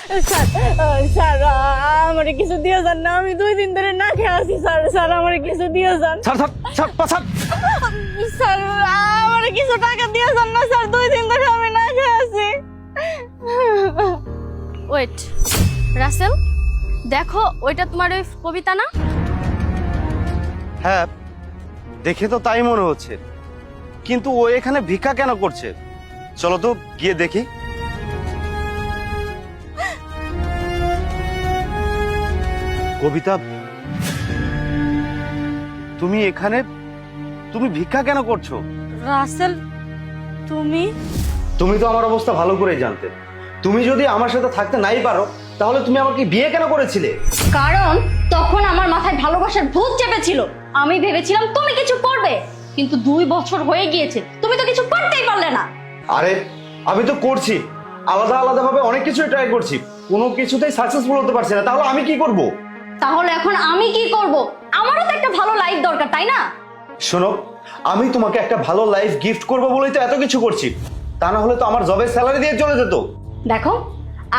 Sir sir আমারে কিছু দিয়ে যান না, আমি 2 দিন ধরে না খেয়ে আছি। স্যার স্যার আমারে কিছু দিয়ে যান। ছাড় ছাড় ছাড় পাছাড়। স্যার আমারে কিছু টাকা দিয়ে যান না স্যার, 2 দিন ধরে আমি না খেয়ে আছি। ওয়েট রাসেল, দেখো ওইটা তোমার ওই কবিতা না? হ্যাঁ, দেখে তো তাই মনে হচ্ছে, কিন্তু ও এখানে ভিক্ষা কেন করছে? চলো তো গিয়ে দেখি। কবিতা, তুমি এখানে, তুমি ভিক্ষা কেন করছো? রাসেল তুমি? তুমি তো আমার অবস্থা ভালো করেই জানতে। তুমি যদি আমার সাথে থাকতে নাই পারো, তাহলে তুমি আমাকে বিয়ে কেন করেছিলে? কারণ তখন আমার মাথায় ভালোবাসার ভূত চেপেছিল। আমি ভেবেছিলাম তুমি কিছু করবে, কিন্তু 2 বছর হয়ে গিয়েছে, তুমি তো কিছু করতেই পারলে না। আরে আমি তো করছি, আলাদা আলাদা ভাবে অনেক কিছু ট্রাই করছি, কোনো কিছুতেই সাকসেসফুল হতে পারছি না। তাহলে আমি কি করব? তাহলে এখন আমি কি করব? আমারও তো একটা ভালো লাইফ দরকার, তাই না? শোনো, আমি তোমাকে একটা ভালো লাইফ গিফট করবো বলেই তো এত কিছু করছি, তা না হলে তো আমার জবের স্যালারি দিয়ে চলে যেত। দেখো,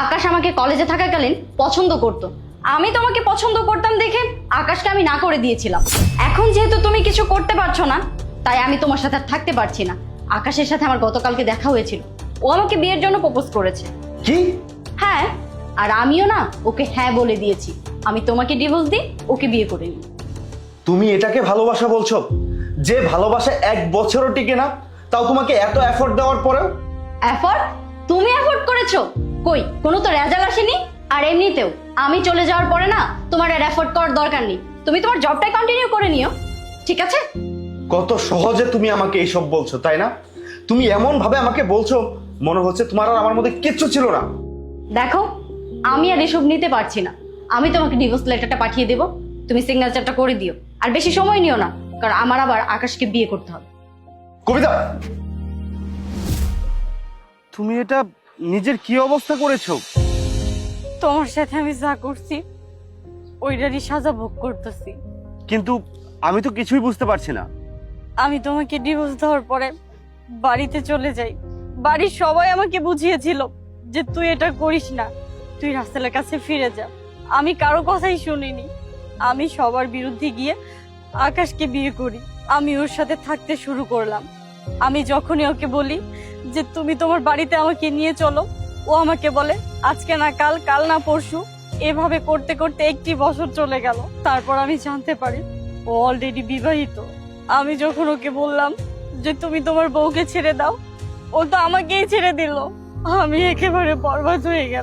আকাশ আমাকে কলেজে থাকাকালীন পছন্দ করতো, আমি তোমাকে পছন্দ করতাম দেখে আকাশকে আমি না করে দিয়েছিলাম। এখন যেহেতু তুমি কিছু করতে পারছো না, তাই আমি তোমার সাথে আর থাকতে পারছি না। আকাশের সাথে আমার গতকালকে দেখা হয়েছিল, ও আমাকে বিয়ের জন্য প্রপোজ করেছে। কি? হ্যাঁ, আর আমিও না ওকে হ্যাঁ বলে দিয়েছি। আমি তোমাকে ডিভোর্স দিই, ওকে বিয়ে করে নিই। তুমি এটাকে ভালোবাসা বলছো? যে ভালোবাসা 1 বছরও টিকে না, তাও তোমাকে এত এফোর্ট দেওয়ার পরেও? এফোর্ট? তুমি এফোর্ট করেছো? কই, কোনো তো রেজাল্ট আসেনি। আর এমনিতেও আমি চলে যাওয়ার পরে না তোমার আর এফোর্ট করার দরকার নেই, তুমি তোমার জবটাই কন্টিনিউ করে নিও, ঠিক আছে? কত সহজে তুমি আমাকে এইসব বলছো, তাই না? তুমি এমন ভাবে আমাকে বলছো মনে হচ্ছে তোমার আর আমার মধ্যে কিচ্ছু ছিল না। দেখো, আমি আর এসব নিতে পারছি না। আমি তোমাকে ডিভোর্স লেটারটা পাঠিয়ে দেবো, তুমি সিগনেচারটা করে দিও। আর বেশি সময় নিও না, কারণ আমার আবার আকাশকে বিয়ে করতে হবে। কবিতা, তুমি এটা নিজের কি অবস্থা করেছো? তোমার সাথে আমি যা করছি ওইটারই সাজা ভোগ করতেছি। কিন্তু আমি তো কিছুই বুঝতে পারছি না। আমি তোমাকে ডিভোর্স দেওয়ার পরে বাড়িতে চলে যাই। বাড়ির সবাই আমাকে বুঝিয়েছিল যে তুই এটা করিস না, তুই রাসেলের কাছে ফিরে যা। আমি কারো কথাই শুনিনি, আমি সবার বিরুদ্ধে গিয়ে আকাশকে বিয়ে করি। আমি ওর সাথে থাকতে শুরু করলাম। আমি যখনই ওকে বলি যে তুমি তোমার বাড়িতে আমাকে নিয়ে চলো, ও আমাকে বলে আজকে না কাল, কাল না পরশু। এভাবে করতে করতে 1 বছর চলে গেল। তারপর আমি জানতে পারি ও অলরেডি বিবাহিত। আমি যখন ওকে বললাম যে তুমি তোমার বউকে ছেড়ে দাও, ও তো আমাকেই ছেড়ে দিল। আমি একেবারে বরবাদ হয়ে গেল।